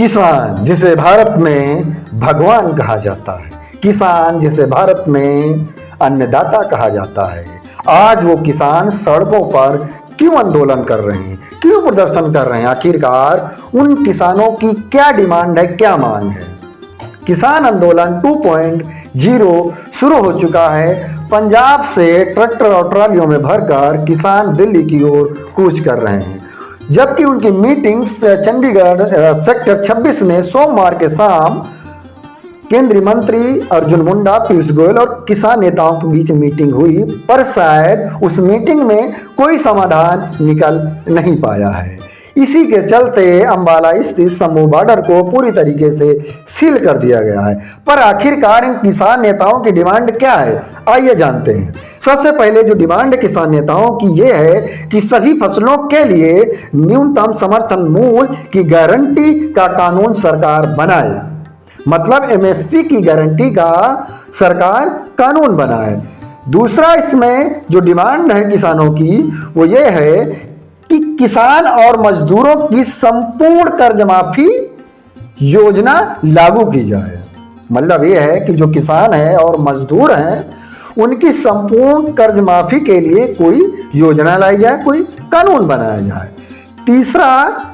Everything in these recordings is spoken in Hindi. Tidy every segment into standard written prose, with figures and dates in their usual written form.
किसान जिसे भारत में भगवान कहा जाता है, किसान जिसे भारत में अन्नदाता कहा जाता है, आज वो किसान सड़कों पर क्यों आंदोलन कर रहे हैं, क्यों प्रदर्शन कर रहे हैं? आखिरकार उन किसानों की क्या डिमांड है, क्या मांग है? किसान आंदोलन 2.0 शुरू हो चुका है। पंजाब से ट्रैक्टर और ट्रालियों में भरकर किसान दिल्ली की ओर कूच कर रहे हैं, जबकि उनकी मीटिंग्स चंडीगढ़ सेक्टर 26 में सोमवार के शाम केंद्रीय मंत्री अर्जुन मुंडा, पीयूष गोयल और किसान नेताओं के बीच मीटिंग हुई, पर शायद उस मीटिंग में कोई समाधान निकल नहीं पाया है। इसी के चलते अंबाला स्थित समूह बॉर्डर को पूरी तरीके से सील कर दिया गया है। पर आखिरकार इन किसान नेताओं की डिमांड क्या है, आइए जानते हैं। सबसे पहले जो डिमांड किसान नेताओं की ये है कि सभी फसलों के लिए न्यूनतम समर्थन मूल्य की गारंटी का कानून सरकार बनाए, मतलब एमएसपी की गारंटी का सरकार कानून बनाए। दूसरा इसमें जो डिमांड है किसानों की वो ये है कि किसान और मजदूरों की संपूर्ण कर्ज माफी योजना लागू की जाए। मतलब यह है कि जो किसान है और मजदूर हैं उनकी संपूर्ण कर्ज माफी के लिए कोई योजना लाई जाए, कोई कानून बनाया जाए। तीसरा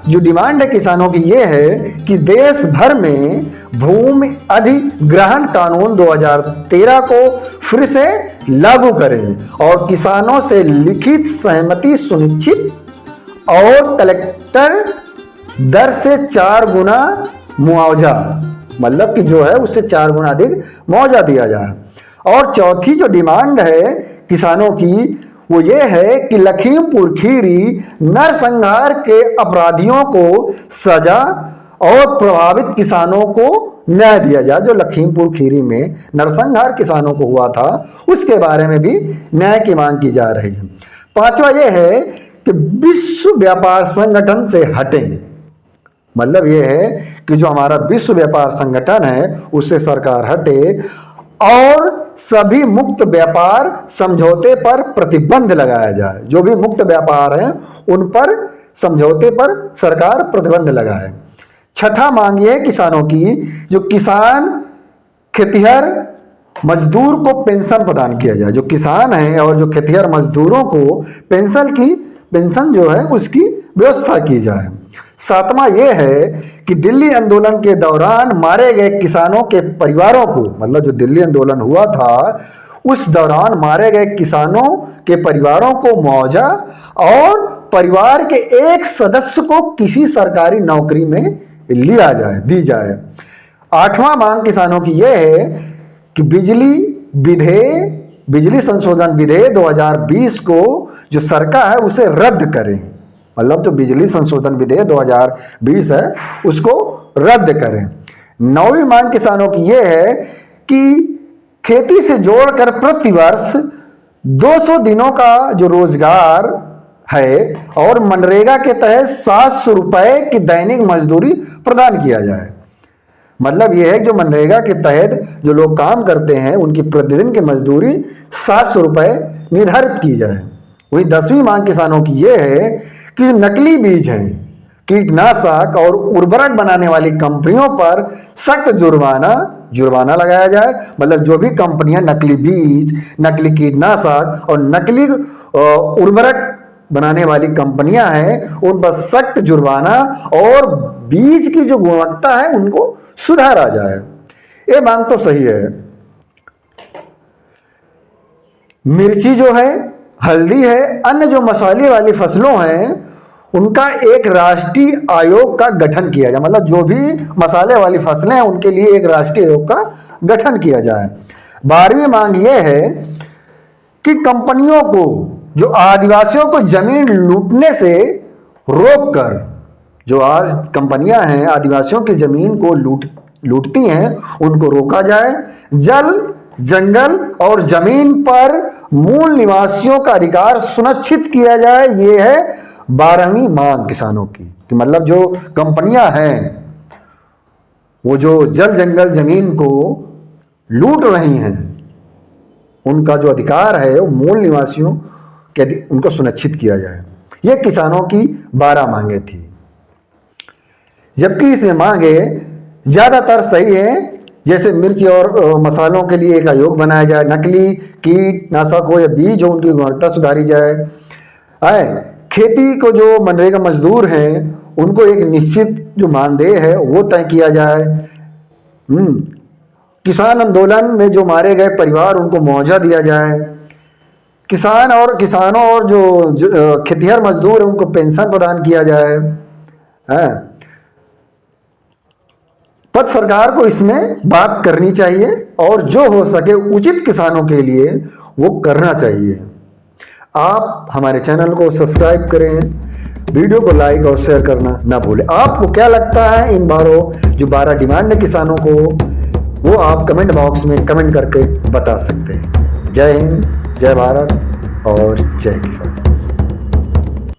जो डिमांड है किसानों की यह है कि देश भर में भूमि अधिग्रहण कानून 2013 को फिर से लागू करें और किसानों से लिखित सहमति सुनिश्चित और कलेक्टर दर से 4 गुना मुआवजा, मतलब कि जो है उससे 4 गुना अधिक मुआवजा दिया जाए। और चौथी जो डिमांड है किसानों की वो ये है कि लखीमपुर खीरी नरसंहार के अपराधियों को सजा और प्रभावित किसानों को न्याय दिया जाए। जो लखीमपुर खीरी में नरसंहार किसानों को हुआ था उसके बारे में भी न्याय की मांग की जा रही है। पांचवा यह है कि विश्व व्यापार संगठन से हटें, मतलब यह है कि जो हमारा विश्व व्यापार संगठन है उससे सरकार हटे और सभी मुक्त व्यापार समझौते पर प्रतिबंध लगाया जाए। जो भी मुक्त व्यापार हैं उन पर समझौते पर सरकार प्रतिबंध लगाए। छठा मांग यह है किसानों की, जो किसान खेतिहर मजदूर को पेंशन प्रदान किया जाए। जो किसान हैं और जो खेतिहर मजदूरों को पेंशन जो है उसकी व्यवस्था की जाए। सातवां यह है कि दिल्ली आंदोलन के दौरान मारे गए किसानों के परिवारों को, मतलब जो दिल्ली आंदोलन हुआ था उस दौरान मारे गए किसानों के परिवारों को मुआवजा और परिवार के एक सदस्य को किसी सरकारी नौकरी में लिया जाए, दी जाए। आठवां मांग किसानों की यह है कि बिजली संशोधन विधेयक 2020 को जो सरकार है उसे रद्द करें, मतलब जो बिजली संशोधन विधेयक 2020 है उसको रद्द करें। नौवीं मांग किसानों की यह है कि खेती से जोड़कर प्रतिवर्ष 200 दिनों का जो रोजगार है और मनरेगा के तहत 700 रुपए की दैनिक मजदूरी प्रदान किया जाए। मतलब यह है कि जो मनरेगा के तहत जो लोग काम करते हैं उनकी प्रतिदिन की मजदूरी 700 रुपए निर्धारित की जाए। वही 10वीं मांग किसानों की यह है कि नकली बीज हैं, कीटनाशक और उर्वरक बनाने वाली कंपनियों पर सख्त जुर्माना लगाया जाए। मतलब जो भी कंपनियां नकली बीज, नकली कीटनाशक और नकली उर्वरक बनाने वाली कंपनियां हैं उन पर सख्त जुर्माना और बीज की जो गुणवत्ता है उनको सुधारा जाए। ये मांग तो सही है। मिर्ची जो है, हल्दी है, अन्य जो मसाले वाली फसलों हैं उनका एक राष्ट्रीय आयोग का गठन किया जाए। मतलब जो भी मसाले वाली फसलें हैं उनके लिए एक राष्ट्रीय आयोग का गठन किया जाए। 12वीं मांग यह है कि कंपनियों को जो आदिवासियों को जमीन लूटने से रोककर, जो आज कंपनियां हैं आदिवासियों की जमीन को लूटती हैं उनको रोका जाए। जल, जंगल और जमीन पर मूल निवासियों का अधिकार सुनिश्चित किया जाए। ये है 12वीं मांग किसानों की, कि मतलब जो कंपनियां हैं वो जो जल, जंगल, जमीन को लूट रही हैं उनका जो अधिकार है वो मूल निवासियों के उनको सुनिश्चित किया जाए। ये किसानों की 12 मांगे थी। जबकि इसमें मांगे ज़्यादातर सही है, जैसे मिर्च और मसालों के लिए एक आयोग बनाया जाए, नकली कीटनाशक हो या बीज हो उनकी गुणवत्ता सुधारी जाए, खेती को जो मनरेगा मजदूर हैं उनको एक निश्चित जो मानदेय है वो तय किया जाए, किसान आंदोलन में जो मारे गए परिवार उनको मुआवजा दिया जाए, किसानों और जो खेतिहर मजदूर है उनको पेंशन प्रदान किया जाए। पर सरकार को इसमें बात करनी चाहिए और जो हो सके उचित किसानों के लिए वो करना चाहिए। आप हमारे चैनल को सब्सक्राइब करें, वीडियो को लाइक और शेयर करना ना भूलें। आपको क्या लगता है इन 12 डिमांड है किसानों को, वो आप कमेंट बॉक्स में कमेंट करके बता सकते हैं। जय हिंद, जय भारत और जय किसान।